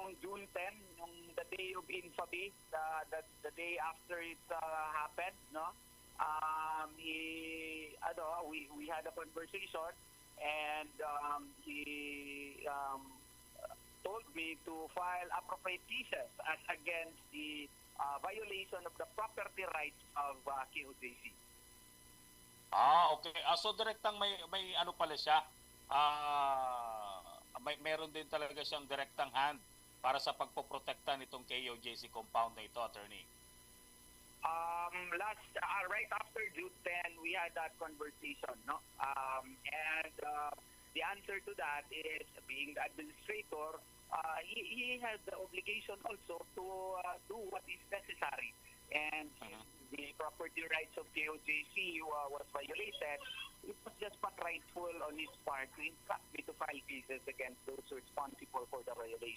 noong June 10, yung the day of infamy, the day after it happened, no? We had a conversation, and he told me to file appropriate cases as against the violation of the property rights of KOJC. Okay. So direktang may ano pala siya. Meron din talaga siyang direktang hand para sa pagpoprotekta nitong KOJC compound na ito, attorney. Right after June 10, we had that conversation, no? And the answer to that is, being the administrator, he has the obligation also to do what is necessary. And the property rights of KOJC was violated. It was just but rightful on his part to instruct me to file cases against those responsible for the violation.